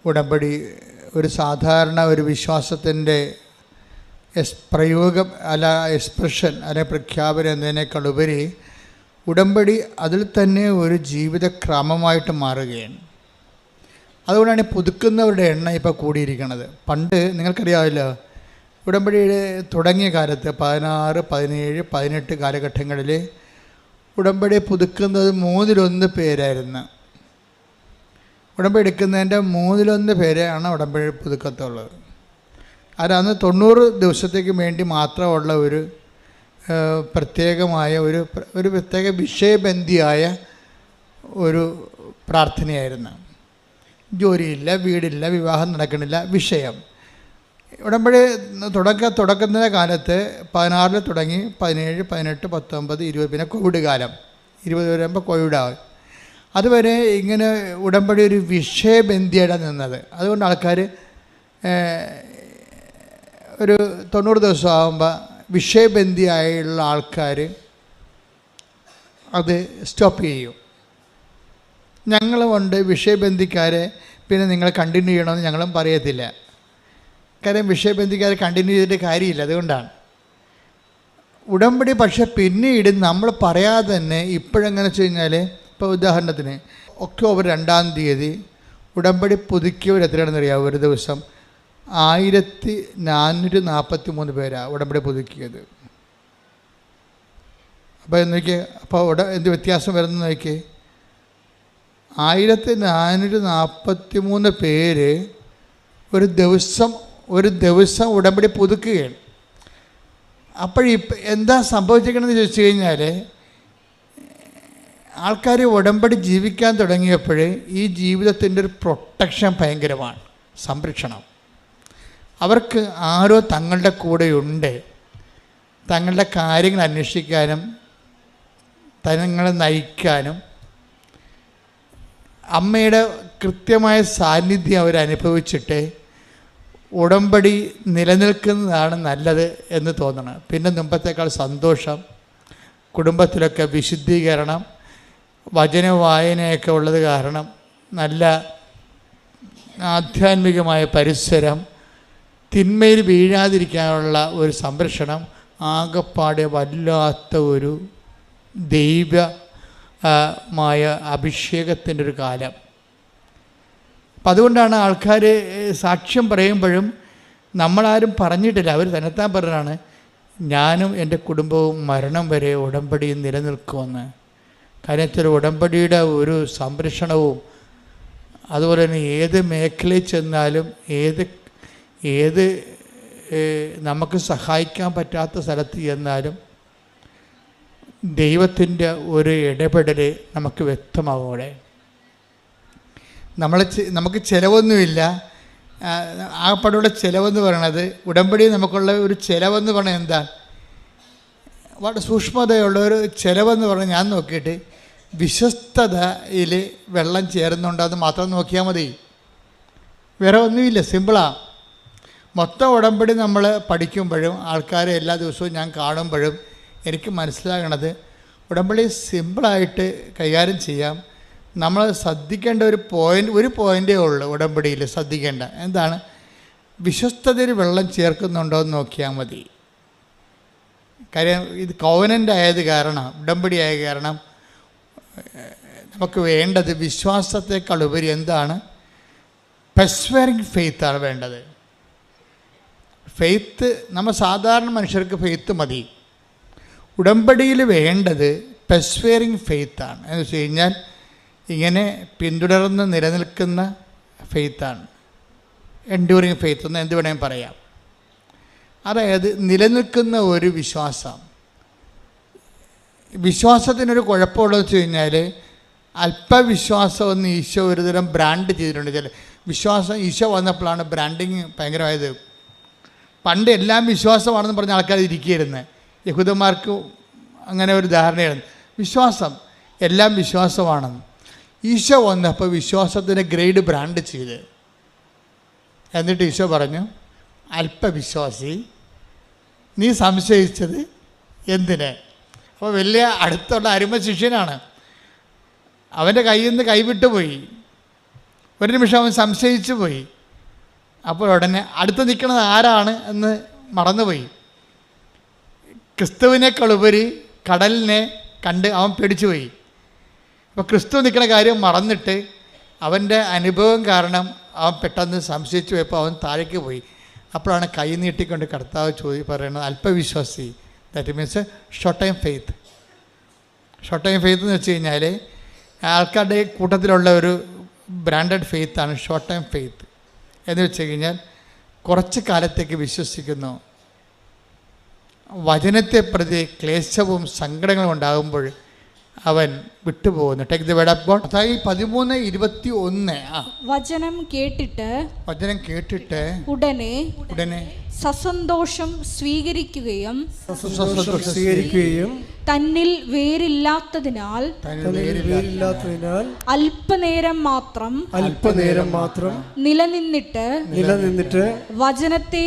ഉടമ്പടി ഒരു സാധാരണ ഒരു വിശ്വാസത്തിൻ്റെ പ്രയോഗം അല്ല എക്സ്പ്രഷൻ അല്ലെ പ്രഖ്യാപനം എന്നതിനേക്കാൾ ഉപരി ഉടമ്പടി അതിൽ തന്നെ ഒരു ജീവിതക്രമമായിട്ട് മാറുകയാണ്. അതുകൊണ്ടാണ് പുതുക്കുന്നവരുടെ എണ്ണം ഇപ്പോൾ കൂടിയിരിക്കുന്നത്. പണ്ട് നിങ്ങൾക്കറിയാമല്ലോ, ഉടമ്പടി തുടങ്ങിയ കാലത്ത് 16, 17, 18 കാലഘട്ടങ്ങളിൽ ഉടമ്പടി പുതുക്കുന്നത് 1/3 പേരായിരുന്നു. ഉടമ്പടി എടുക്കുന്നതിൻ്റെ 1/3 പേരാണ് ഉടമ്പടി പുതുക്കത്തുള്ളത്. അന്ന് 90 ദിവസത്തേക്ക് വേണ്ടി മാത്രമുള്ള ഒരു പ്രത്യേകമായ ഒരു പ്രത്യേക വിഷയബന്ധിയായ ഒരു പ്രാർത്ഥനയായിരുന്നു. ജോലിയില്ല, വീടില്ല, വിവാഹം നടക്കണില്ല, വിഷയം. ഉടമ്പടി തുടക്കുന്ന കാലത്ത് 16 തുടങ്ങി 17, 18, 19, 20, പിന്നെ കോവിഡ് കാലം 20 വരുമ്പോൾ കോവിഡാവും. അതുവരെ ഇങ്ങനെ ഉടമ്പടി ഒരു വിഷയബന്ധിയാണ് നിന്നത്. അതുകൊണ്ട് ആൾക്കാർ ഒരു 90 ദിവസം ആകുമ്പോൾ വിഷയബന്ധിയായുള്ള ആൾക്കാർ അത് സ്റ്റോപ്പ് ചെയ്യും. ഞങ്ങളുമുണ്ട് വിഷയബന്ധിക്കാരെ, പിന്നെ നിങ്ങൾ കണ്ടിന്യൂ ചെയ്യണമെന്ന് ഞങ്ങളും പറയത്തില്ല. കാര്യം വിഷയബന്ധിക്കാരെ കണ്ടിന്യൂ ചെയ്തിട്ട് കാര്യമില്ല. അതുകൊണ്ടാണ് ഉടമ്പടി. പക്ഷേ പിന്നീട് നമ്മൾ പറയാതെ തന്നെ ഇപ്പോഴെങ്ങനെ വെച്ച് കഴിഞ്ഞാൽ, ഇപ്പോൾ ഉദാഹരണത്തിന് ഒക്ടോബർ 2-ാം തീയതി ഉടമ്പടി പുതുക്കിയവർ എത്രയാണെന്ന് അറിയാമോ? ഒരു ദിവസം 1443 പേരാണ് ഉടമ്പടി പുതുക്കിയത്. അപ്പോൾ നോക്കിയേ, അപ്പോൾ എന്ത് വ്യത്യാസം വരുന്നു നോക്കിയേ. 1443 പേര് ഒരു ദിവസം ഉടമ്പടി പുതുക്കുകയാണ്. എന്താ സംഭവിച്ചിരിക്കണമെന്ന് ചോദിച്ചു കഴിഞ്ഞാൽ, ആൾക്കാർ ഉടമ്പടി ജീവിക്കാൻ തുടങ്ങിയപ്പോൾ ഈ ജീവിതത്തിൻ്റെ ഒരു പ്രൊട്ടക്ഷൻ ഭയങ്കരമാണ്, സംരക്ഷണം. അവർക്ക് ആരോ തങ്ങളുടെ കൂടെയുണ്ട്, തങ്ങളുടെ കാര്യങ്ങൾ അന്വേഷിക്കാനും തങ്ങളെ നയിക്കാനും. അമ്മയുടെ കൃത്യമായ സാന്നിധ്യം അവരനുഭവിച്ചിട്ട് ഉടമ്പടി നിലനിൽക്കുന്നതാണ് നല്ലത് എന്ന് തോന്നണം. പിന്നെ മുമ്പത്തേക്കാൾ സന്തോഷം, കുടുംബത്തിലൊക്കെ വിശുദ്ധീകരണം, വചന വായനയൊക്കെ ഉള്ളത് കാരണം നല്ല ആധ്യാത്മികമായ പരിസരം, തിന്മയിൽ വീഴാതിരിക്കാനുള്ള ഒരു സംരക്ഷണം, ആകപ്പാടെ വല്ലാത്ത ഒരു ദൈവമായ അഭിഷേകത്തിൻ്റെ ഒരു കാലം. അപ്പം അതുകൊണ്ടാണ് ആൾക്കാർ സാക്ഷ്യം പറയുമ്പോഴും നമ്മളാരും പറഞ്ഞിട്ടില്ല, അവർ തന്നെത്താൻ പറഞ്ഞാണ്, ഞാനും എൻ്റെ കുടുംബവും മരണം വരെ ഉടമ്പടി നിലനിൽക്കുമെന്ന്. കാര്യത്തിൽ ഉടമ്പടിയുടെ ഒരു സംരക്ഷണവും, അതുപോലെ തന്നെ ഏത് മേഖലയിൽ ചെന്നാലും ഏത് നമുക്ക് സഹായിക്കാൻ പറ്റാത്ത സ്ഥലത്ത് ചെന്നാലും ദൈവത്തിൻ്റെ ഒരു ഇടപെടൽ നമുക്ക് വ്യക്തമാവും. അവിടെ നമുക്ക് ചിലവൊന്നുമില്ല. ആകപ്പാടുള്ള ചിലവെന്ന് പറയണത്, ഉടമ്പടി നമുക്കുള്ള ഒരു ചിലവെന്ന് പറഞ്ഞാൽ എന്താ, വളരെ സൂക്ഷ്മതയുള്ള ഒരു ചിലവെന്ന് പറഞ്ഞാൽ, ഞാൻ നോക്കിയിട്ട് വിശ്വസ്തതയിൽ വെള്ളം ചേരുന്നുണ്ടോ എന്ന് മാത്രം നോക്കിയാൽ മതി. വേറെ ഒന്നുമില്ല, സിമ്പിളാണ്. മൊത്തം ഉടമ്പടി നമ്മൾ പഠിക്കുമ്പോഴും ആൾക്കാരെ എല്ലാ ദിവസവും ഞാൻ കാണുമ്പോഴും എനിക്ക് മനസ്സിലാകണത്, ഉടമ്പടി സിമ്പിളായിട്ട് കൈകാര്യം ചെയ്യാം. നമ്മൾ ശ്രദ്ധിക്കേണ്ട ഒരു പോയിൻ്റേ ഉള്ളൂ ഉടമ്പടിയിൽ ശ്രദ്ധിക്കേണ്ട. എന്താണ്? വിശ്വസ്തതയിൽ വെള്ളം ചേർക്കുന്നുണ്ടോ എന്ന് നോക്കിയാൽ മതി. കാര്യം ഇത് കോവനൻ്റ് ആയത് കാരണം, ഉടമ്പടി ആയ കാരണം നമുക്ക് വേണ്ടത് വിശ്വാസത്തെക്കാൾ ഉപരി എന്താണ്? പെർസ്വേറിങ് ഫെയ്ത്താണ് വേണ്ടത്. ഫെയ്ത്ത്, നമ്മൾ സാധാരണ മനുഷ്യർക്ക് ഫെയ്ത്ത് മതി. ഉടമ്പടിയിൽ വേണ്ടത് പെർസ്വേറിങ് ഫെയ്ത്താണ്. എന്ന് വെച്ച് കഴിഞ്ഞാൽ ഇങ്ങനെ പിന്തുടർന്ന് നിലനിൽക്കുന്ന ഫെയ്ത്താണ്. എൻഡ്യൂറിങ് ഫെയ്ത്ത് എന്ന് എന്ത് വേണമെങ്കിൽ പറയാം. അതായത് നിലനിൽക്കുന്ന ഒരു വിശ്വാസം. വിശ്വാസത്തിനൊരു കുഴപ്പമുള്ളതെന്ന് വെച്ച് കഴിഞ്ഞാൽ, അല്പവിശ്വാസം ഒന്ന് ഈശോ ഒരു തരം ബ്രാൻഡ് ചെയ്തിട്ടുണ്ട്. ചില വിശ്വാസം ഈശോ വന്നപ്പോഴാണ് ബ്രാൻഡിങ് ഭയങ്കരമായത്. പണ്ട് എല്ലാം വിശ്വാസമാണെന്ന് പറഞ്ഞ ആൾക്കാർ ഇരിക്കുകയായിരുന്നു. യഹൂദന്മാർക്ക് അങ്ങനെ ഒരു ധാരണയായിരുന്നു, വിശ്വാസം എല്ലാം വിശ്വാസമാണെന്ന്. ഈശോ വന്നപ്പോൾ വിശ്വാസത്തിൻ്റെ ഗ്രേഡ് ബ്രാൻഡ് ചെയ്ത്, എന്നിട്ട് ഈശോ പറഞ്ഞു, അല്പവിശ്വാസി, നീ സംശയിച്ചത് എന്തിന്? അപ്പോൾ വലിയ അടുത്തുള്ള അരുമ ശിഷ്യനാണ്, അവൻ്റെ കയ്യിൽ നിന്ന് കൈവിട്ടു പോയി. ഒരു നിമിഷം അവൻ സംശയിച്ചു പോയി. അപ്പോൾ ഉടനെ അടുത്ത് നിൽക്കുന്നത് ആരാണ് എന്ന് മറന്നുപോയി. ക്രിസ്തുവിനേക്കാളുപരി കടലിനെ കണ്ട് അവൻ പേടിച്ചു പോയി. അപ്പോൾ ക്രിസ്തു നിൽക്കുന്ന കാര്യം മറന്നിട്ട് അവൻ്റെ അനുഭവം കാരണം അവൻ പെട്ടെന്ന് സംശയിച്ചു പോയപ്പോൾ അവൻ താഴേക്ക് പോയി. അപ്പോഴാണ് കൈ നീട്ടിക്കൊണ്ട് കർത്താവ് പറയുന്നത് അല്പവിശ്വാസി. That means short time faith. Short time faith എന്ന് വെച്ച് കഴിഞ്ഞാൽ ആൾക്കാരുടെ കൂട്ടത്തിലുള്ള ഒരു ബ്രാൻഡഡ് ഫെയ്ത്താണ് ഷോർട്ട് ടൈം ഫെയ്ത്ത്. എന്ന് വെച്ച് കഴിഞ്ഞാൽ കുറച്ച് കാലത്തേക്ക് വിശ്വസിക്കുന്നു. വചനത്തെ പ്രതി ക്ലേശവും സങ്കടങ്ങളും ഉണ്ടാകുമ്പോൾ അവൻ വിട്ടുപോകുന്നു. Take the word of God. അതായത് 13:21 വചനം കേട്ടിട്ട് ഉടനെ സസന്തോഷം സ്വീകരിക്കുകയും തന്നിൽ വേരില്ലാത്തതിനാൽ അല്പനേരം മാത്രം നിലനിന്നിട്ട് വചനത്തെ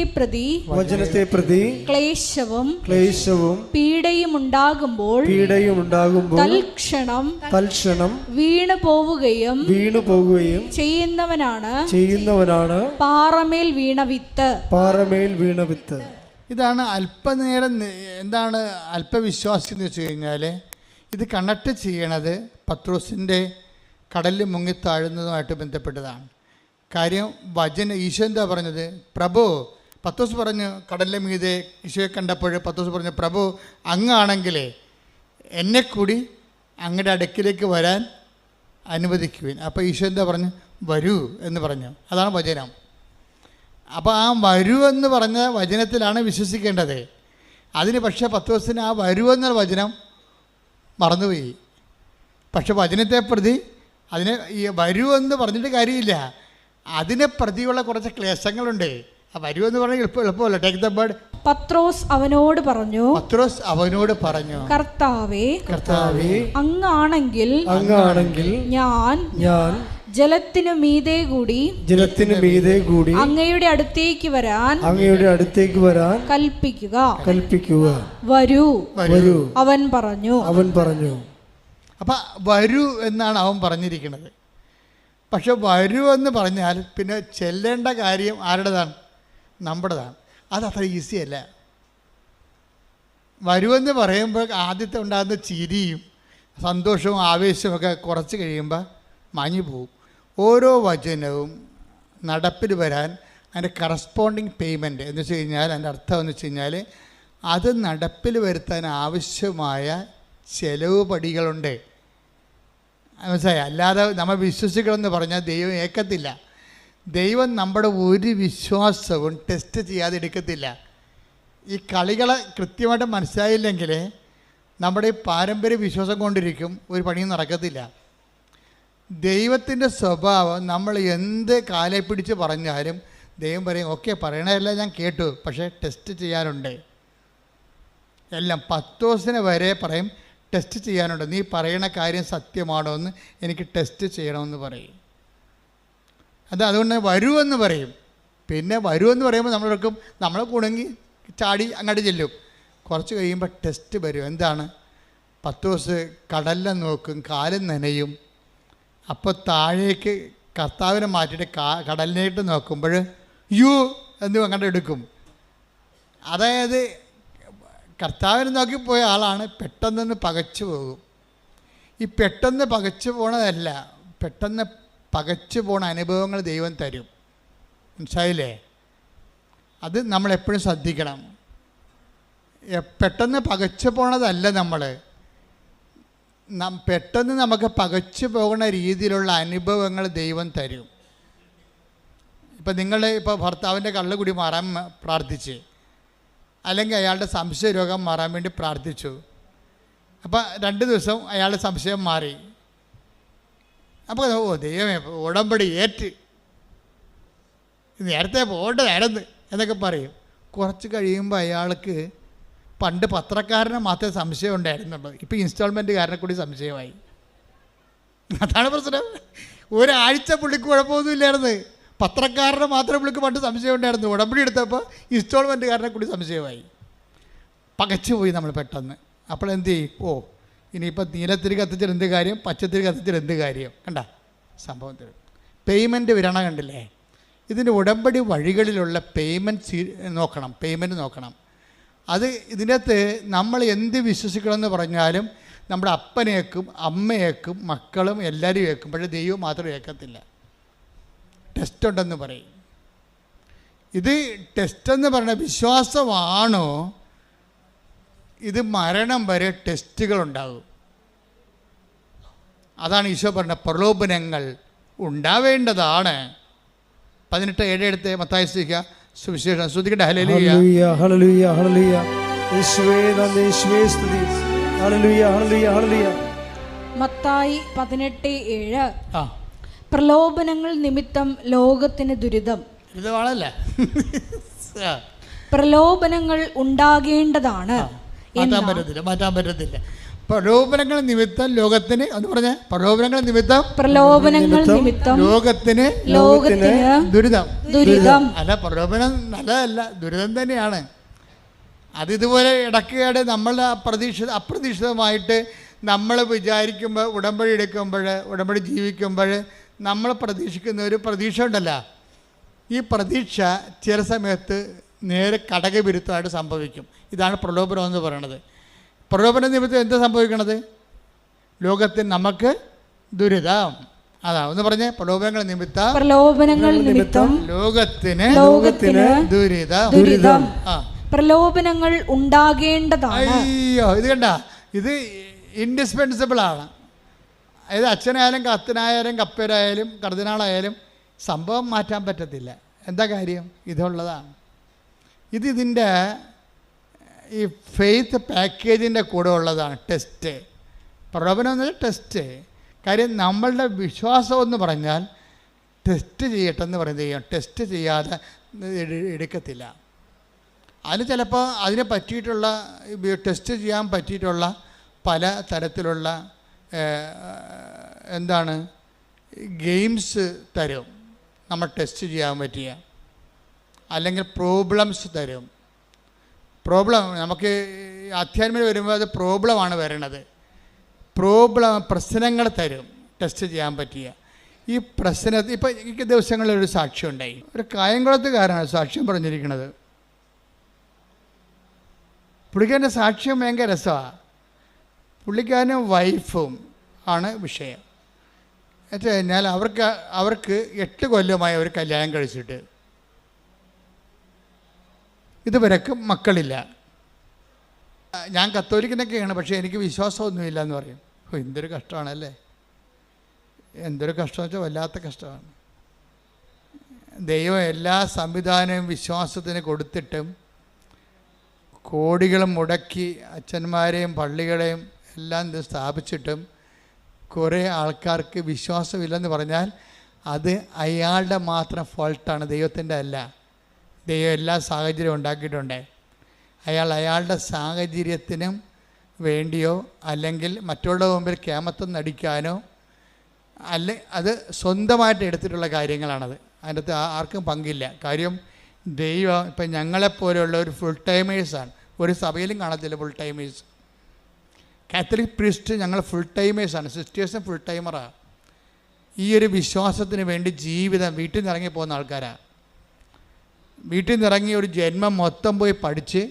പ്രതി ക്ലേശവും പീഡയും ഉണ്ടാകുമ്പോൾ തൽക്ഷണം വീണു പോവുകയും ചെയ്യുന്നവനാണ് പാറമേൽ വീണ വിത്ത്. ഇതാണ് അല്പനേരം. എന്താണ് അല്പവിശ്വാസി എന്ന് വെച്ച് കഴിഞ്ഞാൽ ഇത് കണക്ട് ചെയ്യണത് പത്രോസിൻ്റെ കടലിൽ മുങ്ങിത്താഴുന്നതുമായിട്ട് ബന്ധപ്പെട്ടതാണ്. കാര്യം ഈശോ എന്താ പറഞ്ഞത്? പ്രഭു, പത്രോസ് പറഞ്ഞു കടലിലെ മീതെ ഈശോയെ കണ്ടപ്പോൾ പത്രോസ് പറഞ്ഞു, പ്രഭു അങ്ങാണെങ്കിലേ എന്നെ കൂടി അങ്ങയുടെ അടുക്കിലേക്ക് വരാൻ അനുവദിക്കുവിൻ. അപ്പോൾ ഈശോ എന്താ പറഞ്ഞു? വരൂ എന്ന് പറഞ്ഞു. അതാണ് വചനം. അപ്പോൾ ആ വരൂ എന്ന് പറഞ്ഞ വചനത്തിലാണ് വിശ്വസിക്കേണ്ടത്. അതിന് പക്ഷേ പത്രോസിന് ആ വരൂ എന്നുള്ള വചനം മറന്നുപോയി. പക്ഷെ വചനത്തെ പ്രതി അതിനെ ഈ വരൂ എന്ന് പറഞ്ഞിട്ട് കാര്യമില്ല. അതിനെ പ്രതിയുള്ള കുറച്ച് ക്ലേശങ്ങളുണ്ട്. ആ വരൂ എന്ന് പറഞ്ഞാൽ എളുപ്പമല്ല. Take the bird. പത്രോസ് അവനോട് പറഞ്ഞു കർത്താവേ അങ്ങാണെങ്കിൽ ഞാൻ ജലത്തിനു മീതെ കൂടി അങ്ങയുടെ അടുത്തേക്ക് വരാൻ കൽപ്പിക്കുക. വരൂ അവൻ പറഞ്ഞു. അപ്പം വരൂ എന്നാണ് അവൻ പറഞ്ഞിരിക്കുന്നത്. പക്ഷെ വരൂ എന്ന് പറഞ്ഞാൽ പിന്നെ ചെല്ലേണ്ട കാര്യം ആരുടേതാണ്? നമ്മുടേതാണ്. അതത്ര ഈസി അല്ല. വരുമെന്ന് പറയുമ്പോൾ ആദ്യത്തെ ഉണ്ടാകുന്ന ചിരിയും സന്തോഷവും ആവേശമൊക്കെ കുറച്ച് കഴിയുമ്പോൾ മാഞ്ഞു പോകും. ഓരോ വചനവും നടപ്പിൽ വരാൻ അതിൻ്റെ കറസ്പോണ്ടിങ് പേയ്മെൻറ്റ് എന്ന് വെച്ച് കഴിഞ്ഞാൽ അതിൻ്റെ അർത്ഥം എന്ന് വെച്ച് കഴിഞ്ഞാൽ അത് നടപ്പിൽ വരുത്താൻ ആവശ്യമായ ചെലവ് പടികളുണ്ട്. മനസ്സിലായി? അല്ലാതെ നമ്മൾ വിശ്വസിക്കണമെന്ന് പറഞ്ഞാൽ ദൈവം ഏക്കത്തില്ല. ദൈവം നമ്മുടെ ഒരു വിശ്വാസവും ടെസ്റ്റ് ചെയ്യാതെ എടുക്കത്തില്ല. ഈ കളികളെ കൃത്യമായിട്ട് മനസ്സിലായില്ലെങ്കിൽ നമ്മുടെ ഈ പാരമ്പര്യ വിശ്വാസം കൊണ്ടിരിക്കും, ഒരു പണിയും നടക്കത്തില്ല. ദൈവത്തിൻ്റെ സ്വഭാവം നമ്മൾ എന്ത് കാലെ പിടിച്ച് പറഞ്ഞാലും ദൈവം പറയും, ഓക്കെ പറയണതല്ല ഞാൻ കേട്ടു, പക്ഷേ ടെസ്റ്റ് ചെയ്യാനുണ്ട്. എല്ലാം പത്തോസിന് വരെ പറയും ടെസ്റ്റ് ചെയ്യാനുണ്ട്. നീ പറയണ കാര്യം സത്യമാണോ എന്ന് എനിക്ക് ടെസ്റ്റ് ചെയ്യണമെന്ന് പറയും. അതുകൊണ്ട് വരുമെന്ന് പറയും. പിന്നെ വരുമെന്ന് പറയുമ്പോൾ നമ്മൾ കുണുങ്ങി ചാടി അങ്ങോട്ട് ചെല്ലും. കുറച്ച് കഴിയുമ്പോൾ ടെസ്റ്റ് വരും. എന്താണ്? പത്തോസ് കടലിനെ നോക്കും, കാലും നനയും. അപ്പോൾ താഴേക്ക് കർത്താവിനെ മാറ്റിയിട്ട് കടലിനായിട്ട് നോക്കുമ്പോൾ എന്ന് അങ്ങോട്ട് എടുക്കും. അതായത് കർത്താവിനെ നോക്കിപ്പോയ ആളാണ് പെട്ടെന്ന് പകച്ചു പോകും. ഈ പെട്ടെന്ന് പകച്ചു പോണതല്ല, പെട്ടെന്ന് പകച്ചു പോണ അനുഭവങ്ങൾ ദൈവം തരും. മനസ്സിലായില്ലേ? അത് നമ്മളെപ്പോഴും ശ്രദ്ധിക്കണം. പെട്ടെന്ന് പകച്ചു പോണതല്ല, പെട്ടെന്ന് നമുക്ക് പകച്ചു പോകുന്ന രീതിയിലുള്ള അനുഭവങ്ങൾ ദൈവം തരും. ഇപ്പം ഇപ്പോൾ ഭർത്താവിൻ്റെ കള്ളുകുടി മാറാൻ പ്രാർത്ഥിച്ച്, അല്ലെങ്കിൽ അയാളുടെ സംശയ രോഗം മാറാൻ വേണ്ടി പ്രാർത്ഥിച്ചു. അപ്പോൾ 2 ദിവസം അയാളുടെ സംശയം മാറി. അപ്പോൾ ദൈവമേ ഉടമ്പടി ഏറ്റ്, നേരത്തെ പോകേണ്ടതായിരുന്നു എന്നൊക്കെ പറയും. കുറച്ച് കഴിയുമ്പോൾ അയാൾക്ക് പണ്ട് പത്രക്കാരനെ മാത്രമേ സംശയം ഉണ്ടായിരുന്നുള്ളൂ, ഇപ്പോൾ ഇൻസ്റ്റാൾമെൻറ്റുകാരനെ കൂടി സംശയമായി. അതാണ് പ്രശ്നം. ഒരാഴ്ച പുള്ളിക്ക് കുഴപ്പമൊന്നുമില്ലായിരുന്നു. പത്രക്കാരനെ മാത്രമേ പുള്ളിക്ക് പണ്ട് സംശയം ഉണ്ടായിരുന്നു. ഉടമ്പടി എടുത്തപ്പോൾ ഇൻസ്റ്റാൾമെൻറ്റുകാരനെ കൂടി സംശയമായി. പകച്ചുപോയി നമ്മൾ പെട്ടെന്ന്. അപ്പോൾ എന്ത് ചെയ്യും? ഇനിയിപ്പോൾ നീലത്തിരി കത്തിച്ചാൽ എന്ത് കാര്യം, പച്ചത്തിരി കത്തിച്ചാൽ എന്ത് കാര്യം? കണ്ട സംഭവത്തിൽ പേയ്മെൻറ്റ് വിരണ കണ്ടില്ലേ? ഇതിൻ്റെ ഉടമ്പടി വഴികളിലുള്ള പേയ്മെൻറ്റ് നോക്കണം. അത് ഇതിനകത്ത് നമ്മൾ എന്ത് വിശ്വസിക്കണമെന്ന് പറഞ്ഞാലും നമ്മുടെ അപ്പനേക്കും അമ്മയേക്കും മക്കളും എല്ലാവരും ഏൽക്കും. പക്ഷേ ദൈവം മാത്രം ഏൽക്കത്തില്ല. ടെസ്റ്റ് ഉണ്ടെന്ന് പറയും. ഇത് ടെസ്റ്റെന്ന് പറഞ്ഞ വിശ്വാസമാണോ? ഇത് മരണം വരെ ടെസ്റ്റുകളുണ്ടാകും. അതാണ് ഈശോ പറഞ്ഞ പ്രലോഭനങ്ങൾ ഉണ്ടാവേണ്ടതാണ്. 18:7 എടുത്ത് മത്തായി സുവിശേഷം ശ്രദ്ധിക്കട്ടെ. ഹല്ലേലൂയ ഹല്ലേലൂയ ഹല്ലേലൂയ യേശുവേ നന്ദി, യേശുവേ സ്തുതി. Hallelujah hallelujah hallelujah. മത്തായി 18:7 പ്രലോഭനങ്ങൾ നിമിത്തം ലോകത്തിന് ദുരിതം. ഇതാണല്ലേ പ്രലോഭനങ്ങൾ ഉണ്ടാകേണ്ടതാണ്. മാറ്റാൻ പറ്റത്തില്ല. പ്രലോഭനങ്ങൾ നിമിത്തം ലോകത്തിന് എന്ന് പറഞ്ഞ പ്രലോഭനങ്ങൾ നിമിത്തം ലോകത്തിന് ദുരിതം. അല്ല, പ്രലോഭനം നല്ലതല്ല, ദുരിതം തന്നെയാണ്. അതിതുപോലെ ഇടയ്ക്കേടെ നമ്മൾ അപ്രതീക്ഷിതമായിട്ട് നമ്മൾ വിചാരിക്കുമ്പോൾ, ഉടമ്പടി എടുക്കുമ്പോൾ, ഉടമ്പടി ജീവിക്കുമ്പോൾ നമ്മൾ പ്രതീക്ഷിക്കുന്ന ഒരു പ്രതീക്ഷ ഉണ്ടല്ലോ, ഈ പ്രതീക്ഷ ചില സമയത്ത് നേരെ കടകവിരുദ്ധമായിട്ട് സംഭവിക്കും. ഇതാണ് പ്രലോഭനം എന്ന് പറയുന്നത്. പ്രലോഭന നിമിത്തം എന്താ സംഭവിക്കണത്? ലോകത്തിന് നമുക്ക് ദുരിതം. അതാ ഒന്ന് പറഞ്ഞേ, പ്രലോഭനങ്ങൾ നിമിത്തം ലോകത്തിന് ദുരിതം. പ്രലോഭനങ്ങൾ ഉണ്ടാകേണ്ടതാണ്. അയ്യോ, ഇത് കണ്ട, ഇത് ഇൻഡിസ്പെൻസിബിൾ ആണ്. അതായത് അച്ഛനായാലും കത്തനായാലും കപ്പേരായാലും കർദിനാളായാലും സംഭവം മാറ്റാൻ പറ്റത്തില്ല. എന്താ കാര്യം? ഇതുള്ളതാണ്. ഇതിൻ്റെ ഈ ഫെയ്ത്ത് പാക്കേജിൻ്റെ കൂടെ ഉള്ളതാണ് ടെസ്റ്റ്. പ്രലോഭനം എന്ന് വെച്ചാൽ ടെസ്റ്റ്. കാര്യം നമ്മളുടെ വിശ്വാസം എന്ന് പറഞ്ഞാൽ ടെസ്റ്റ് ചെയ്യട്ടെന്ന് പറയുന്നത് ടെസ്റ്റ് ചെയ്യാതെ എടുക്കത്തില്ല. അതിന് ചിലപ്പോൾ അതിനെ പറ്റിയിട്ടുള്ള ടെസ്റ്റ് ചെയ്യാൻ പറ്റിയിട്ടുള്ള പല തരത്തിലുള്ള ഗെയിംസ് തരും നമ്മൾ ടെസ്റ്റ് ചെയ്യാൻ പറ്റിയ, അല്ലെങ്കിൽ പ്രോബ്ലംസ് തരും. നമുക്ക് അധ്യാത്മം വരുമ്പോൾ അത് പ്രോബ്ലമാണ് വരണത്. പ്രശ്നങ്ങൾ തരും ടെസ്റ്റ് ചെയ്യാൻ പറ്റിയ. ഈ പ്രശ്നത്തിൽ ഇപ്പം ഈ ദിവസങ്ങളിൽ ഒരു സാക്ഷ്യം ഉണ്ടായി. ഒരു കായംകുളത്തുകാരാണ് സാക്ഷ്യം പറഞ്ഞിരിക്കുന്നത്. പുള്ളിക്കാരൻ്റെ സാക്ഷ്യം ഭയങ്കര രസമാണ്. പുള്ളിക്കാരനും വൈഫും ആണ് വിഷയം. എന്നു കഴിഞ്ഞാൽ അവർക്ക് 8 കൊല്ലമായി അവർ കല്യാണം കഴിച്ചിട്ട് ഇതുവരെക്കും മക്കളില്ല. ഞാൻ കത്തോലിക്കനൊക്കെയാണ്, പക്ഷേ എനിക്ക് വിശ്വാസമൊന്നുമില്ല എന്ന് പറയും. എന്തൊരു കഷ്ടമാണല്ലേ, എന്തൊരു കഷ്ടമെന്ന് വെച്ചാൽ വല്ലാത്ത കഷ്ടമാണ്. ദൈവം എല്ലാ സംവിധാനവും വിശ്വാസത്തിന് കൊടുത്തിട്ടും കോടികളും മുടക്കി അച്ഛന്മാരെയും പള്ളികളെയും എല്ലാം സ്ഥാപിച്ചിട്ടും കുറേ ആൾക്കാർക്ക് വിശ്വാസമില്ലെന്ന് പറഞ്ഞാൽ അത് അയാളുടെ മാത്രം ഫോൾട്ടാണ്, ദൈവത്തിൻ്റെ അല്ല. ദൈവം എല്ലാ സാഹചര്യവും ഉണ്ടാക്കിയിട്ടുണ്ട്. അയാളുടെ സാഹചര്യത്തിനും വേണ്ടിയോ അല്ലെങ്കിൽ മറ്റുള്ളവരുടെ മുമ്പിൽ കേമത്വം നടിക്കാനോ അത് സ്വന്തമായിട്ട് എടുത്തിട്ടുള്ള കാര്യങ്ങളാണത്. അതിൻ്റെ അകത്ത് ആർക്കും പങ്കില്ല. കാര്യം ദൈവം ഇപ്പം ഞങ്ങളെപ്പോലെയുള്ള ഒരു ഫുൾ ടൈമേഴ്സാണ്. ഒരു സഭയിലും കാണത്തില്ല ഫുൾ ടൈമേഴ്സ്. കാത്തലിക് പ്രീസ്റ്റ് ഞങ്ങൾ ഫുൾ ടൈമേഴ്സാണ്, സിസ്റ്റേഴ്സും ഫുൾ ടൈമറാണ്. ഈ ഒരു വിശ്വാസത്തിന് വേണ്ടി ജീവിതം വീട്ടിൽ നിന്ന് ഇറങ്ങി പോകുന്ന ആൾക്കാരാണ്. വീട്ടിൽ നിന്ന് ഇറങ്ങി ഒരു ജന്മം മൊത്തം പോയി പഠിച്ച്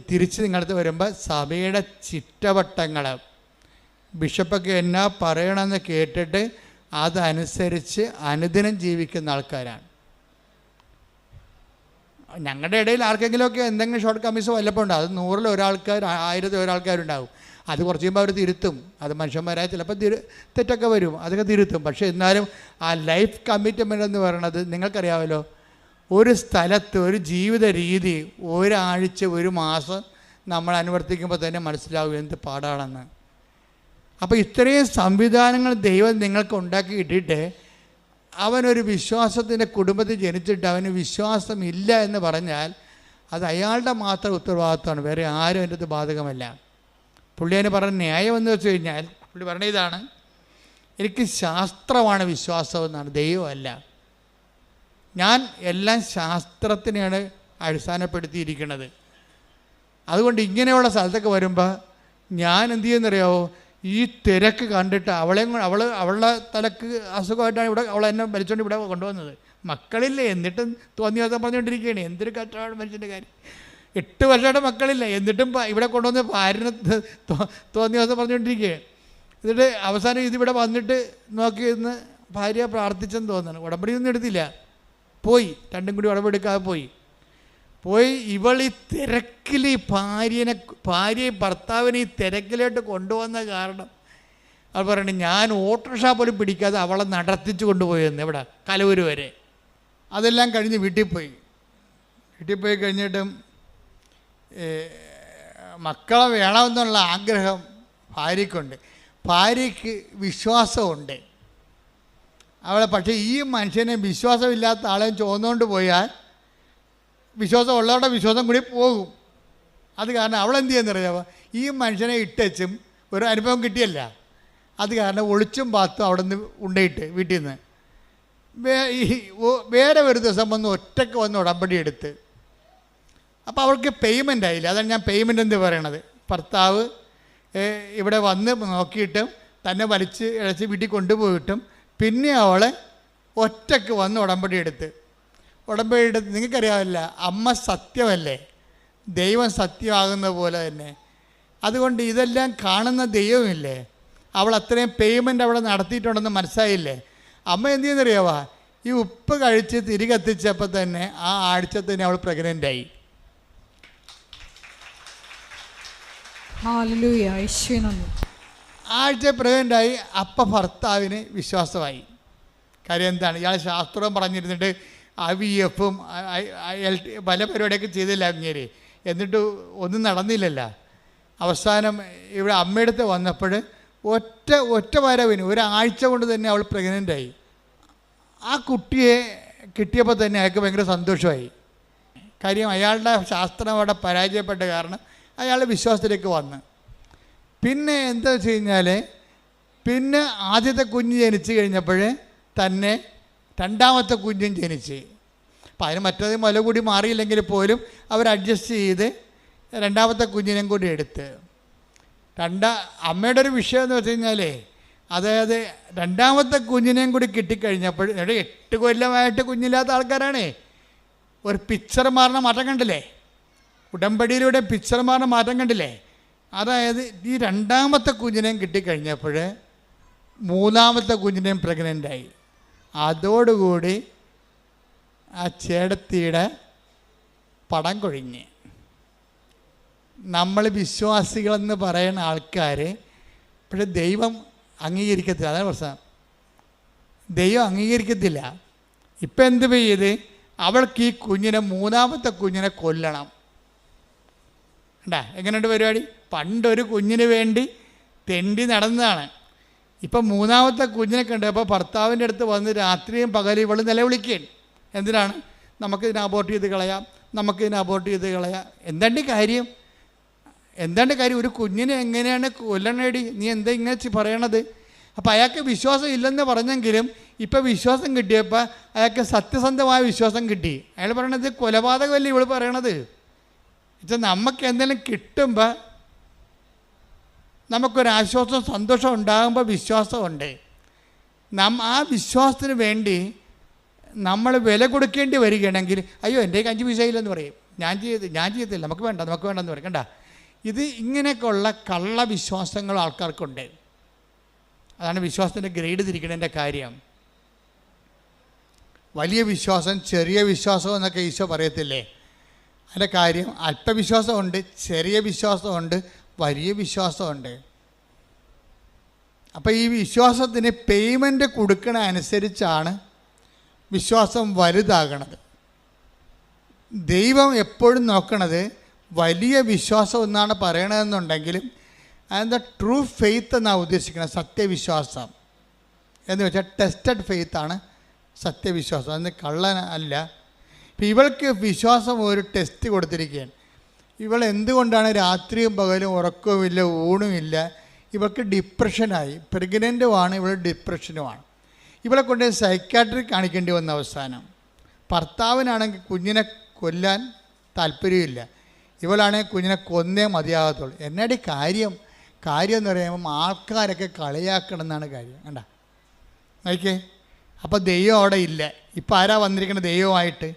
തിരിച്ച് നിങ്ങളടുത്ത് വരുമ്പോൾ സഭയുടെ ചിട്ടവട്ടങ്ങൾ ബിഷപ്പൊക്കെ എന്നാ പറയണമെന്ന് കേട്ടിട്ട് അതനുസരിച്ച് അനുദിനം ജീവിക്കുന്ന ആൾക്കാരാണ്. ഞങ്ങളുടെ ഇടയിൽ ആർക്കെങ്കിലുമൊക്കെ എന്തെങ്കിലും ഷോർട്ട് കമ്മീസ് വല്ലപ്പോൾ ഉണ്ടാകും. അത് 100-ൽ ഒരാൾക്കാർ 1000-ൽ ഒരാൾക്കാരുണ്ടാവും. അത് കുറച്ച് കഴിയുമ്പോൾ അവർ തിരുത്തും. അത് മനുഷ്യന്മാരായ ചിലപ്പോൾ തെറ്റൊക്കെ വരും, അതൊക്കെ തിരുത്തും. പക്ഷേ എന്നാലും ആ ലൈഫ് കമ്മിറ്റ്മെൻ്റ് എന്ന് പറയുന്നത് നിങ്ങൾക്കറിയാമല്ലോ. ഒരു സ്ഥലത്ത് ഒരു ജീവിത രീതി ഒരാഴ്ച 1 മാസം നമ്മൾ അനുവർത്തിക്കുമ്പോൾ തന്നെ മനസ്സിലാവും എന്ത് പാടാണെന്ന്. അപ്പോൾ ഇത്രയും സംവിധാനങ്ങൾ ദൈവം നിങ്ങൾക്ക് ഉണ്ടാക്കി ഇട്ടിട്ട് അവനൊരു വിശ്വാസത്തിൻ്റെ കുടുംബത്തിൽ ജനിച്ചിട്ട് അവന് വിശ്വാസമില്ല എന്ന് പറഞ്ഞാൽ അത് അയാളുടെ മാത്രം ഉത്തരവാദിത്വമാണ്, വേറെ ആരും എൻ്റെ അത് ബാധകമല്ല. പുള്ളിയെ പറഞ്ഞ ന്യായം എന്ന് വെച്ച് കഴിഞ്ഞാൽ പുള്ളി പറഞ്ഞ ഇതാണ്, എനിക്ക് ശാസ്ത്രമാണ് വിശ്വാസം എന്നാണ്, ദൈവമല്ല. ഞാൻ എല്ലാം ശാസ്ത്രത്തിനെയാണ് അടിസ്ഥാനപ്പെടുത്തിയിരിക്കുന്നത്. അതുകൊണ്ട് ഇങ്ങനെയുള്ള സ്ഥലത്തൊക്കെ വരുമ്പോൾ ഞാൻ എന്ത് ചെയ്യുന്നറിയാമോ, ഈ തിരക്ക് കണ്ടിട്ട് അവളുടെ തലക്ക് അസുഖമായിട്ടാണ് ഇവിടെ എന്നെ വലിച്ചുകൊണ്ട് ഇവിടെ കൊണ്ടുവന്നത്. മക്കളില്ല, എന്നിട്ടും തോന്നിയ ദിവസം പറഞ്ഞുകൊണ്ടിരിക്കുകയാണ്. എന്തൊരു കഷ്ടമാണ് മനുഷ്യൻ്റെ കാര്യം. 8 വർഷമായിട്ട് മക്കളില്ല, എന്നിട്ടും ഇവിടെ കൊണ്ടുവന്ന് ഭാര്യനെ തോന്നിയ ദിവസം പറഞ്ഞുകൊണ്ടിരിക്കുകയാണ്. എന്നിട്ട് അവസാനം ഇതിവിടെ വന്നിട്ട് നോക്കി നിന്ന് ഭാര്യ പ്രാർത്ഥിച്ചെന്ന് തോന്നുന്നു. ഉടമ്പടിയൊന്നും എടുത്തില്ല, പോയി. രണ്ടും കൂടി ഉടമ്പെടുക്കാതെ പോയി. ഇവൾ ഈ തിരക്കിൽ ഈ ഭാര്യയെ ഭർത്താവിനെ ഈ തിരക്കിലോട്ട് കൊണ്ടുവന്ന കാരണം അവൾ പറയണേ, ഞാൻ ഓട്ടോറിക്ഷ പോലും പിടിക്കാതെ അവളെ നടത്തിച്ചു കൊണ്ടുപോയെന്ന് ഇവിടെ കലവൂര് വരെ. അതെല്ലാം കഴിഞ്ഞ് വീട്ടിൽ പോയി കഴിഞ്ഞിട്ടും മക്കളെ വേണമെന്നുള്ള ആഗ്രഹം ഭാര്യയ്ക്കുണ്ട്. ഭാര്യയ്ക്ക് വിശ്വാസമുണ്ട് അവളെ. പക്ഷേ ഈ മനുഷ്യനെ വിശ്വാസമില്ലാത്ത ആളെയും ചോന്നുകൊണ്ട് പോയാൽ വിശ്വാസം ഉള്ളവരുടെ വിശ്വാസം കൂടി പോകും. അത് കാരണം അവളെന്ത് ചെയ്യുന്നറിയാമോ, ഈ മനുഷ്യനെ ഇട്ടും ഒരു അനുഭവം കിട്ടിയല്ല, അത് കാരണം ഒളിച്ചും പാത്തും അവിടെ നിന്ന് ഉണ്ടയിട്ട് വീട്ടിൽ നിന്ന് വേറെ ഒരു ദിവസം ഒറ്റയ്ക്ക് വന്ന് ഉടമ്പടി എടുത്ത്. അപ്പോൾ അവൾക്ക് പേയ്മെൻ്റ് ആയില്ല. അതാണ് ഞാൻ പേയ്മെൻ്റ് എന്ന് പറയണത്. ഭർത്താവ് ഇവിടെ വന്ന് നോക്കിയിട്ടും തന്നെ വലിച്ച് ഇഴച്ച് വീട്ടിൽ കൊണ്ടുപോയിട്ടും പിന്നെ അവളെ ഒറ്റയ്ക്ക് വന്ന് ഉടമ്പടി എടുത്ത് നിങ്ങൾക്കറിയാമല്ല, അമ്മ സത്യമല്ലേ, ദൈവം സത്യമാകുന്ന പോലെ തന്നെ. അതുകൊണ്ട് ഇതെല്ലാം കാണുന്ന ദൈവമില്ലേ, അവൾ അത്രയും പേയ്മെൻറ്റ് അവിടെ നടത്തിയിട്ടുണ്ടെന്ന് മനസ്സിലായില്ലേ. അമ്മ എന്ത് ചെയ്യുന്നറിയാവാ, ഈ ഉപ്പ് കഴിച്ച് തിരികെ എത്തിച്ചപ്പോൾ തന്നെ ആ ആഴ്ച തന്നെ അവൾ പ്രഗ്നൻ്റായി. ആഴ്ച പ്രഗ്നൻ്റായി. അപ്പം ഭർത്താവിന് വിശ്വാസമായി. കാര്യം എന്താണ്, ഇയാൾ ശാസ്ത്രം പറഞ്ഞിരുന്നിട്ട് IVF-ഉം പല പരിപാടിയൊക്കെ ചെയ്തില്ല അങ്ങേര്, എന്നിട്ട് ഒന്നും നടന്നില്ലല്ലോ. അവസാനം ഇവിടെ അമ്മയുടെ അടുത്ത് വന്നപ്പോൾ ഒറ്റ വരവിന് ഒരാഴ്ച കൊണ്ട് തന്നെ അവൾ പ്രഗ്നൻ്റായി. ആ കുട്ടിയെ കിട്ടിയപ്പോൾ തന്നെ അയാൾക്ക് ഭയങ്കര സന്തോഷമായി. കാര്യം അയാളുടെ ശാസ്ത്രം അവിടെ പരാജയപ്പെട്ട കാരണം അയാൾ വിശ്വാസത്തിലേക്ക് വന്ന്. പിന്നെ എന്താ വെച്ച് കഴിഞ്ഞാൽ, പിന്നെ ആദ്യത്തെ കുഞ്ഞ് ജനിച്ച് കഴിഞ്ഞപ്പോൾ തന്നെ രണ്ടാമത്തെ കുഞ്ഞും ജനിച്ച്. അപ്പം അതിന് മറ്റേത് മുല കൂടി മാറിയില്ലെങ്കിൽ പോലും അവർ അഡ്ജസ്റ്റ് ചെയ്ത് രണ്ടാമത്തെ കുഞ്ഞിനെയും കൂടി എടുത്ത്. അമ്മയുടെ ഒരു വിഷയം എന്ന് വെച്ച് കഴിഞ്ഞാൽ, അതായത് രണ്ടാമത്തെ കുഞ്ഞിനെയും കൂടി കിട്ടിക്കഴിഞ്ഞപ്പോൾ 8 കൊല്ലമായിട്ട് കുഞ്ഞില്ലാത്ത ആൾക്കാരാണേ. ഒരു പിക്ചർ മാറുന്ന മാറ്റം കണ്ടില്ലേ, ഉടമ്പടിയിലൂടെ പിക്ചർ മാറുന്ന മാറ്റം കണ്ടില്ലേ. അതായത് ഈ രണ്ടാമത്തെ കുഞ്ഞിനെയും കിട്ടിക്കഴിഞ്ഞപ്പോൾ മൂന്നാമത്തെ കുഞ്ഞിനെയും പ്രഗ്നൻ്റായി. അതോടുകൂടി ആ ചേടത്തിയുടെ പടം കൊഴിഞ്ഞ്. നമ്മൾ വിശ്വാസികളെന്ന് പറയുന്ന ആൾക്കാർ പക്ഷേ ദൈവം അംഗീകരിക്കത്തില്ല. അതാണ് പ്രശ്നം, ദൈവം അംഗീകരിക്കത്തില്ല. ഇപ്പം എന്ത് ചെയ്ത്, അവൾക്ക് ഈ മൂന്നാമത്തെ കുഞ്ഞിനെ കൊല്ലണം. എങ്ങനെയുണ്ട് പരിപാടി? പണ്ടൊരു കുഞ്ഞിന് വേണ്ടി തെണ്ടി നടന്നതാണ്. ഇപ്പം മൂന്നാമത്തെ കുഞ്ഞിനെ കണ്ടപ്പോൾ ഭർത്താവിൻ്റെ അടുത്ത് വന്ന് രാത്രിയും പകലും ഇവൾ നിലവിളിക്കുകയാണ്. എന്തിനാണ്? നമുക്കിതിനെ അബോർട്ട് ചെയ്ത് കളയാം. എന്താണ്ട് കാര്യം? ഒരു കുഞ്ഞിനെ എങ്ങനെയാണ് കൊല്ലണേടി? നീ എന്താ ഇങ്ങനെ പറയണത്? അപ്പോൾ അയാൾക്ക് വിശ്വാസം ഇല്ലെന്ന് പറഞ്ഞെങ്കിലും ഇപ്പം വിശ്വാസം കിട്ടിയപ്പോൾ അയാൾക്ക് സത്യസന്ധമായ വിശ്വാസം കിട്ടി. അയാൾ പറയണത് കൊലപാതകമല്ലേ ഇവൾ പറയണത്. വെച്ചാൽ നമുക്ക് എന്തെങ്കിലും കിട്ടുമ്പോൾ നമുക്കൊരാശ്വാസം സന്തോഷം ഉണ്ടാകുമ്പോൾ വിശ്വാസമുണ്ട്. ആ വിശ്വാസത്തിന് വേണ്ടി നമ്മൾ വില കൊടുക്കേണ്ടി വരികയാണെങ്കിൽ, അയ്യോ എൻ്റെ 5 പൈസ ഇല്ലെന്ന് പറയും, ഞാൻ ചെയ്യത്തില്ല, നമുക്ക് വേണ്ടെന്ന് പറയും. കണ്ട, ഇത് ഇങ്ങനെയൊക്കെയുള്ള കള്ള വിശ്വാസങ്ങൾ ആൾക്കാർക്കുണ്ട്. അതാണ് വിശ്വാസത്തിൻ്റെ ഗ്രേഡ് തിരിക്കണതിൻ്റെ കാര്യം. വലിയ വിശ്വാസം, ചെറിയ വിശ്വാസം എന്നൊക്കെ ഈശോ പറയത്തില്ലേ? അതിൻ്റെ കാര്യം അല്പവിശ്വാസമുണ്ട്, ചെറിയ വിശ്വാസമുണ്ട്, വലിയ വിശ്വാസമുണ്ട്. അപ്പോൾ ഈ വിശ്വാസത്തിന് പേയ്മെൻറ്റ് കൊടുക്കണ അനുസരിച്ചാണ് വിശ്വാസം വലുതാകണത്. ദൈവം എപ്പോഴും നോക്കണത് വലിയ വിശ്വാസം എന്നാണ് പറയണതെന്നുണ്ടെങ്കിലും അതെന്താ ട്രൂ ഫെയ്ത്ത് എന്നാണ് ഉദ്ദേശിക്കുന്നത്. സത്യവിശ്വാസം എന്ന് വെച്ചാൽ ടെസ്റ്റഡ് ഫെയ്ത്താണ് സത്യവിശ്വാസം, അന്ന് കള്ളൻ അല്ല. ഇപ്പം ഇവൾക്ക് വിശ്വാസം ഒരു ടെസ്റ്റ് കൊടുത്തിരിക്കുകയാണ്. ഇവൾ എന്തുകൊണ്ടാണ് രാത്രിയും പകലും ഉറക്കവുമില്ല, ഊണുമില്ല? ഇവൾക്ക് ഡിപ്രഷനായി. പ്രഗ്നൻ്റുമാണ്, ഇവൾ ഡിപ്രഷനുമാണ്. ഇവളെ കൊണ്ട് സൈക്കാട്രിക് കാണിക്കേണ്ടി വന്ന അവസാനം. ഭർത്താവിനാണെങ്കിൽ കുഞ്ഞിനെ കൊല്ലാൻ താല്പര്യമില്ല, ഇവളാണെങ്കിൽ കുഞ്ഞിനെ കൊന്നേ മതിയാകത്തുള്ളൂ. എന്നാടി കാര്യം? കാര്യം എന്ന് പറയുമ്പം ആൾക്കാരൊക്കെ കളിയാക്കണം എന്നാണ് കാര്യം. കണ്ട നോക്കിയേ, അപ്പോൾ ദൈവം അവിടെ ഇല്ല. ഇപ്പം ആരാ വന്നിരിക്കുന്നത് ദൈവമായിട്ട്?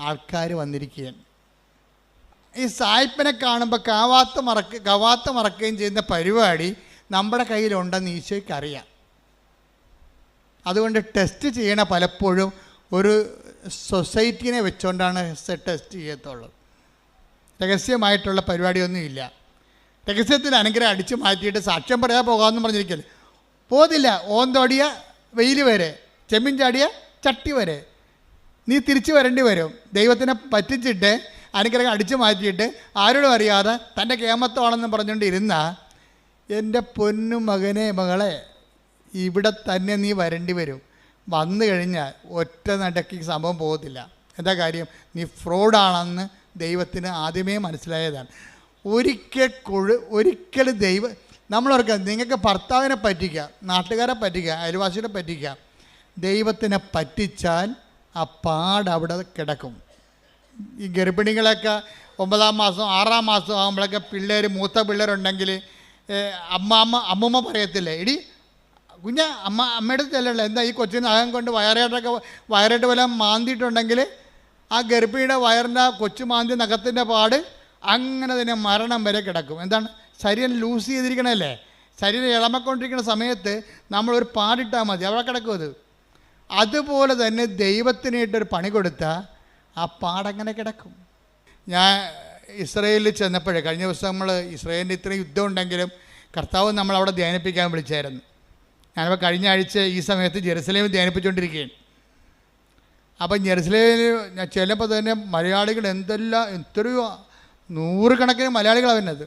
ആൾക്കാർ വന്നിരിക്കുകയാണ്. ഈ സായിപ്പിനെ കാണുമ്പോൾ കവാത്ത മറക്കുകയും ചെയ്യുന്ന പരിപാടി നമ്മുടെ കയ്യിലുണ്ടെന്ന് ഈശോയ്ക്ക് അറിയാം. അതുകൊണ്ട് ടെസ്റ്റ് ചെയ്യണ പലപ്പോഴും ഒരു സൊസൈറ്റീനെ വെച്ചുകൊണ്ടാണ് ടെസ്റ്റ് ചെയ്യത്തുള്ളൂ. രഹസ്യമായിട്ടുള്ള പരിപാടിയൊന്നുമില്ല. രഹസ്യത്തിൽ അനുഗ്രഹം അടിച്ചു മാറ്റിയിട്ട് സാക്ഷ്യം പറയാൻ പോകാമെന്ന് പറഞ്ഞിരിക്കല്ലേ, പോതില്ല. ഓന്തോടിയ വെയിൽ വരെ, ചെമ്മീൻ ചാടിയ ചട്ടി വരെ നീ തിരിച്ചു വരേണ്ടി വരും. ദൈവത്തിനെ പറ്റിച്ചിട്ട് അനുഗ്രഹം അടിച്ചു മാറ്റിയിട്ട് ആരോടും അറിയാതെ തൻ്റെ കേമത്തമാണെന്ന് പറഞ്ഞുകൊണ്ട് ഇരുന്ന എൻ്റെ പൊന്നു മകനെ മകളെ, ഇവിടെ തന്നെ നീ വരേണ്ടി വരും. വന്നു കഴിഞ്ഞാൽ ഒറ്റ നടക്കി സംഭവം പോകത്തില്ല. എന്താ കാര്യം? നീ ഫ്രോഡാണെന്ന് ദൈവത്തിന് ആദ്യമേ മനസ്സിലായതാണ്. ഒരിക്കൽ നമ്മളോർക്കുക, നിങ്ങൾക്ക് ഭർത്താവിനെ പറ്റിക്കുക, നാട്ടുകാരെ പറ്റിക്കുക, അയൽവാസികളെ പറ്റിക്കുക, ദൈവത്തിനെ പറ്റിച്ചാൽ ആ പാട് അവിടെ കിടക്കും. ഈ ഗർഭിണികളൊക്കെ 9-ാം മാസം 6-ാം മാസം ആകുമ്പോഴൊക്കെ മൂത്ത പിള്ളേരുണ്ടെങ്കിൽ അമ്മൂമ്മ പറയത്തില്ലേ, എടി കുഞ്ഞ അമ്മയുടെ ചെല്ലല്ലോ, എന്താ ഈ കൊച്ചിന് അകം കൊണ്ട് വയറായിട്ട് വല്ല മാന്തിയിട്ടുണ്ടെങ്കിൽ ആ ഗർഭിണിയുടെ വയറിൻ്റെ കൊച്ചു മാന്തി നഖത്തിൻ്റെ പാട് അങ്ങനെ തന്നെ മരണം വരെ കിടക്കും. എന്താണ്? ശരീരം ലൂസ് ചെയ്തിരിക്കണല്ലേ. ശരീരം ഇളമക്കൊണ്ടിരിക്കുന്ന സമയത്ത് നമ്മളൊരു പാടിട്ടാൽ മതി, അവിടെ കിടക്കും. അതുപോലെ തന്നെ ദൈവത്തിനായിട്ടൊരു പണി കൊടുത്താൽ ആ പാടങ്ങനെ കിടക്കും. ഞാൻ ഇസ്രയേലിൽ ചെന്നപ്പോഴേ, കഴിഞ്ഞ ദിവസം നമ്മൾ ഇസ്രയേലിൻ്റെ ഇത്രയും യുദ്ധം ഉണ്ടെങ്കിലും കർത്താവ് നമ്മളവിടെ ധ്യാനിപ്പിക്കാൻ വിളിച്ചായിരുന്നു. ഞാനിപ്പോൾ കഴിഞ്ഞ ആഴ്ച ഈ സമയത്ത് ജെറുസലേമിൽ ധ്യാനിപ്പിച്ചുകൊണ്ടിരിക്കുകയാണ്. അപ്പം ജെറുസലേമിൽ ഞാൻ ചെല്ലുമ്പോൾ തന്നെ മലയാളികൾ എത്രയോ 100 കണക്കിന് മലയാളികളാണ് വരുന്നത്.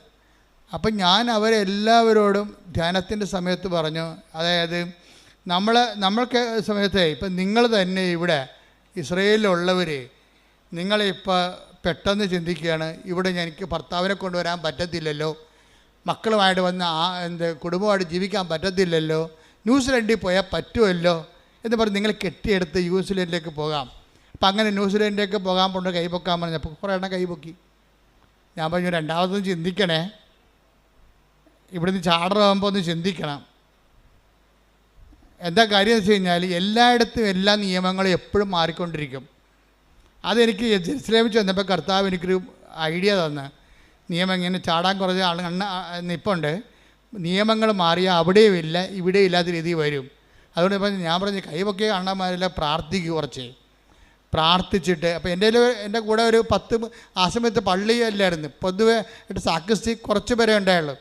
അപ്പം ഞാൻ അവരെല്ലാവരോടും ധ്യാനത്തിൻ്റെ സമയത്ത് പറഞ്ഞു, അതായത് നമ്മൾക്ക് സമയത്ത് ഇപ്പം നിങ്ങൾ തന്നെ ഇവിടെ ഇസ്രയേലിലുള്ളവർ നിങ്ങളിപ്പോൾ പെട്ടെന്ന് ചിന്തിക്കുകയാണ്, ഇവിടെ എനിക്ക് ഭർത്താവിനെ കൊണ്ടുവരാൻ പറ്റത്തില്ലല്ലോ, മക്കളുമായിട്ട് വന്ന് കുടുംബമായിട്ട് ജീവിക്കാൻ പറ്റത്തില്ലല്ലോ, ന്യൂസിലൻഡിൽ പോയാൽ പറ്റുമല്ലോ എന്ന് പറഞ്ഞ് നിങ്ങൾ കെട്ടിയെടുത്ത് ന്യൂസിലൻഡിലേക്ക് പോകാം. അപ്പം അങ്ങനെ ന്യൂസിലൻഡിലേക്ക് പോകാൻ കൊണ്ട് കൈപൊക്കാൻ പറഞ്ഞപ്പോൾ കുറേ എണ്ണം കൈപൊക്കി. ഞാൻ പറഞ്ഞു, രണ്ടാമതൊന്നും ചിന്തിക്കണേ, ഇവിടുന്ന് ചാടറാകുമ്പോൾ ഒന്ന് ചിന്തിക്കണം. എന്താ കാര്യം എന്ന് വെച്ച് കഴിഞ്ഞാൽ എല്ലായിടത്തും എല്ലാ നിയമങ്ങളും എപ്പോഴും മാറിക്കൊണ്ടിരിക്കും. അതെനിക്ക് ജെറുസലേമിൽ ചെന്നപ്പോൾ കർത്താവ് എനിക്കൊരു ഐഡിയ തന്ന്, നിയമം ഇങ്ങനെ ചാടാൻ കുറച്ച് നിപ്പുണ്ട്, നിയമങ്ങൾ മാറിയാൽ അവിടെയും ഇല്ല ഇവിടെയും ഇല്ലാത്ത രീതി വരും. അതുകൊണ്ട് ഇപ്പം ഞാൻ പറഞ്ഞു, കൈവൊക്കെ അണ്ണന്മാരെല്ലാം പ്രാർത്ഥിക്കുക, കുറച്ച് പ്രാർത്ഥിച്ചിട്ട്. അപ്പോൾ എൻ്റെ കൂടെ ഒരു 10 ആ സമയത്ത് പള്ളിയല്ലായിരുന്നു, പൊതുവെ സാക്രിസ്റ്റി കുറച്ച് പേരെ ഉണ്ടായുള്ളൂ.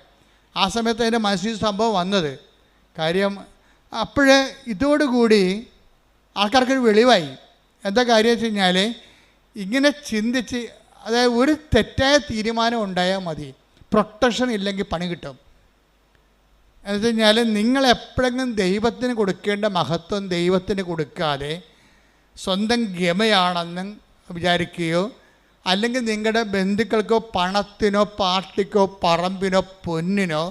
ആ സമയത്ത് എൻ്റെ മനസ്സിൽ സംഭവം വന്നത് കാര്യം. അപ്പോഴേ ഇതോടുകൂടി ആൾക്കാർക്കൊരു വെളിവായി. എന്താ കാര്യം വെച്ച് കഴിഞ്ഞാൽ, ഇങ്ങനെ ചിന്തിച്ച്, അതായത് ഒരു തെറ്റായ തീരുമാനം ഉണ്ടായാൽ മതി, പ്രൊട്ടക്ഷൻ ഇല്ലെങ്കിൽ പണി കിട്ടും. എന്ന് വെച്ച് കഴിഞ്ഞാൽ നിങ്ങളെപ്പോഴെങ്കിലും ദൈവത്തിന് കൊടുക്കേണ്ട മഹത്വം ദൈവത്തിന് കൊടുക്കാതെ സ്വന്തം ഗമയാണെന്ന് വിചാരിക്കുകയോ, അല്ലെങ്കിൽ നിങ്ങളുടെ ബന്ധുക്കൾക്കോ പണത്തിനോ പാർട്ടിക്കോ പറമ്പിനോ പൊന്നിനോ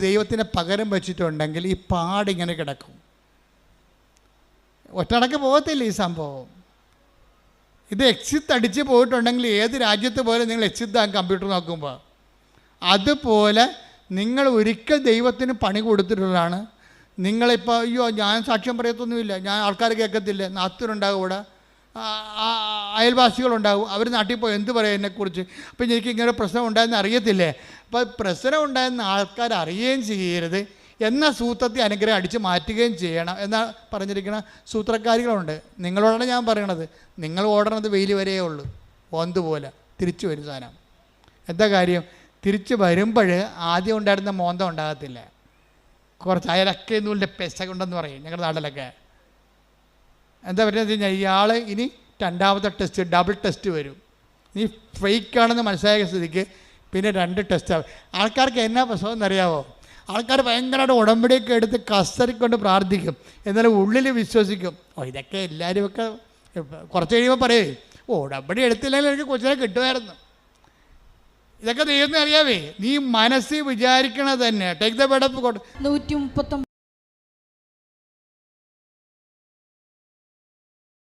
ദൈവത്തിന് പകരം വെച്ചിട്ടുണ്ടെങ്കിൽ ഈ പാടിങ്ങനെ കിടക്കും. ഒറ്റടക്ക് പോകത്തില്ല ഈ സംഭവം. ഇത് എക്സിറ്റ് അടിച്ച് പോയിട്ടുണ്ടെങ്കിൽ ഏത് രാജ്യത്ത് പോലെ നിങ്ങൾ എക്സിറ്റ് ആകും കമ്പ്യൂട്ടർ നോക്കുമ്പോൾ. അതുപോലെ നിങ്ങൾ ഒരിക്കൽ ദൈവത്തിന് പണി കൊടുത്തിട്ടുള്ളതാണ്. നിങ്ങളിപ്പോൾ അയ്യോ ഞാൻ സാക്ഷ്യം പറയത്തൊന്നുമില്ല, ഞാൻ ആൾക്കാർ കേൾക്കത്തില്ല, നാത്തൂരുണ്ടാകും, ഇവിടെ അയൽവാസികളുണ്ടാകും, അവർ നാട്ടിൽ പോയി എന്ത് പറയും എന്നെക്കുറിച്ച്, അപ്പം എനിക്ക് ഇങ്ങനെ പ്രശ്നം ഉണ്ടായെന്ന് അറിയത്തില്ലേ. അപ്പോൾ പ്രശ്നം ഉണ്ടായെന്ന് ആൾക്കാർ അറിയുകയും ചെയ്യരുത്, എന്ന സൂത്രത്തെ അനുഗ്രഹം അടിച്ച് മാറ്റുകയും ചെയ്യണം എന്നാ പറഞ്ഞിരിക്കുന്ന സൂത്രക്കാരികളുണ്ട്. നിങ്ങളോടാണ് ഞാൻ പറയണത്, നിങ്ങൾ ഓടണത് വെയിൽ വരെയേ ഉള്ളൂ, ഓന്തുപോലെ തിരിച്ചു വരും സാധനം. എന്താ കാര്യം? തിരിച്ച് വരുമ്പോൾ ആദ്യം ഉണ്ടായിരുന്ന മോന്തം ഉണ്ടാകത്തില്ല, കുറച്ച് അയലൊക്കെ നൂലിൻ്റെ പെസ ഉണ്ടെന്ന് പറയും ഞങ്ങളുടെ നാട്ടിലൊക്കെ. എന്താ പറയുന്നത് വെച്ച് കഴിഞ്ഞാൽ, ഇയാൾ ഇനി 2ാമത്തെ ടെസ്റ്റ്, ഡബിൾ ടെസ്റ്റ് വരും. നീ ഫേക്കാണെന്ന് മനസ്സിലായ സ്ഥിതിക്ക് പിന്നെ 2 ടെസ്റ്റ് ആവും. ആൾക്കാർക്ക് എന്നാ പ്രശ്നം എന്നറിയാമോ? ആൾക്കാർ ഭയങ്കരമായിട്ട് ഉടമ്പടിയൊക്കെ എടുത്ത് കസറിക്കൊണ്ട് പ്രാർത്ഥിക്കും, എന്നാലും ഉള്ളിൽ വിശ്വസിക്കും, ഇതൊക്കെ എല്ലാവരുമൊക്കെ കുറച്ച് കഴിയുമ്പോൾ പറയേ, ഉടമ്പടി എടുത്തില്ലെങ്കിൽ എനിക്ക് കൊച്ചിനെ കിട്ടുമായിരുന്നു. ഇതൊക്കെ ദൈവത്തിന് അറിയാവേ. നീ മനസ്സിൽ വിചാരിക്കണത് തന്നെ. Take the bed of God. 139